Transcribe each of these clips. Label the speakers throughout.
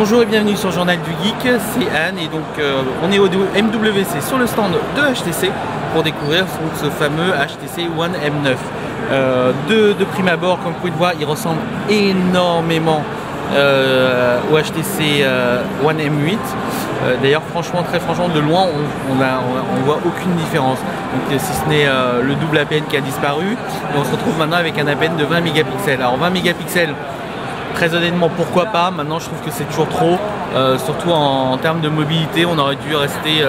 Speaker 1: Bonjour et bienvenue sur le Journal du Geek, c'est Anne et donc on est au MWC sur le stand de HTC pour découvrir ce fameux HTC One M9. De prime abord, comme vous pouvez le voir, il ressemble énormément au HTC One M8. D'ailleurs, très franchement, de loin, on voit aucune différence. Donc, si ce n'est le double APN qui a disparu, et on se retrouve maintenant avec un APN de 20 mégapixels. Alors 20 mégapixels, très honnêtement, pourquoi pas? Maintenant, je trouve que c'est toujours trop, surtout en termes de mobilité. On aurait dû rester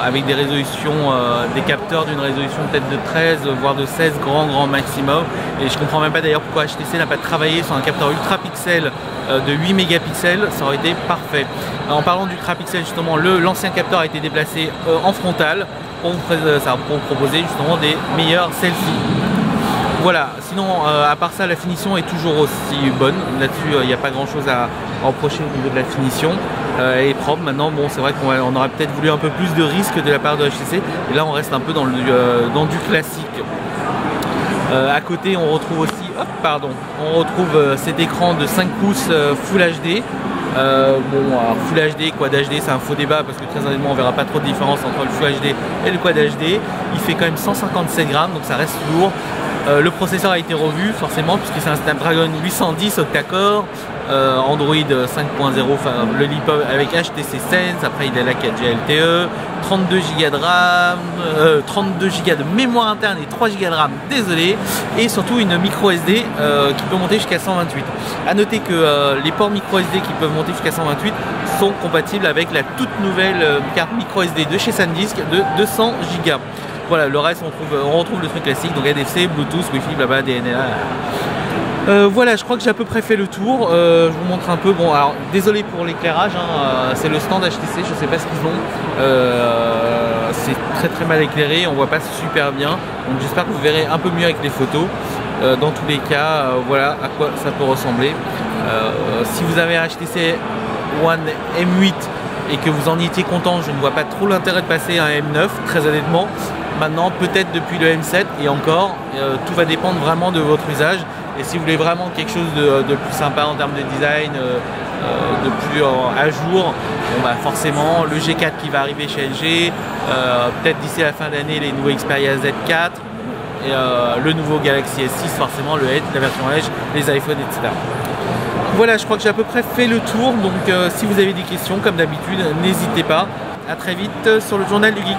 Speaker 1: avec des résolutions, des capteurs d'une résolution peut-être de 13, voire de 16 grand maximum. Et je comprends même pas d'ailleurs pourquoi HTC n'a pas travaillé sur un capteur ultra pixel de 8 mégapixels, ça aurait été parfait. En parlant d'ultra pixel, justement, l'ancien capteur a été déplacé en frontal pour proposer justement des meilleurs selfies. Voilà, sinon à part ça, la finition est toujours aussi bonne. Là-dessus, il n'y a pas grand chose à reprocher au niveau de la finition. Elle est propre. Maintenant, bon, c'est vrai qu'on aurait peut-être voulu un peu plus de risque de la part de HTC. Et là, on reste un peu dans du classique. À côté, on retrouve aussi, cet écran de 5 pouces Full HD. Full HD, Quad HD, c'est un faux débat parce que très honnêtement on verra pas trop de différence entre le Full HD et le Quad HD. Il fait quand même 157 grammes, donc ça reste lourd. Le processeur a été revu forcément puisque c'est un Snapdragon 810 octa-core, Android 5.0, enfin le LiPo avec HTC Sense. Après il a la 4G LTE, 32 Go de RAM, 32 Go de mémoire interne et 3 Go de RAM, désolé, et surtout une micro SD qui peut monter jusqu'à 128. A noter que les ports micro SD qui peuvent monter jusqu'à 128 sont compatibles avec la toute nouvelle carte micro SD de chez SanDisk de 200 Go. Voilà, le reste on retrouve le truc classique, donc NFC, Bluetooth, Wi-Fi, blabla, DNA. Voilà, je crois que j'ai à peu près fait le tour. Je vous montre un peu. Bon, alors désolé pour l'éclairage, hein, c'est le stand HTC, je sais pas ce qu'ils ont. C'est très mal éclairé, on voit pas super bien. Donc j'espère que vous verrez un peu mieux avec les photos. Dans tous les cas, voilà à quoi ça peut ressembler. Si vous avez un HTC One M8 et que vous en étiez content, je ne vois pas trop l'intérêt de passer à un M9, très honnêtement. Maintenant, peut-être depuis le M7 et encore, tout va dépendre vraiment de votre usage. Et si vous voulez vraiment quelque chose de plus sympa en termes de design, de plus à jour, bon, bah forcément le G4 qui va arriver chez LG, peut-être d'ici la fin d'année les nouveaux Xperia Z4 et le nouveau Galaxy S6, forcément le Edge, la version Edge, les iPhones, etc. Voilà, je crois que j'ai à peu près fait le tour. Donc si vous avez des questions, comme d'habitude, n'hésitez pas. A très vite sur le Journal du Geek.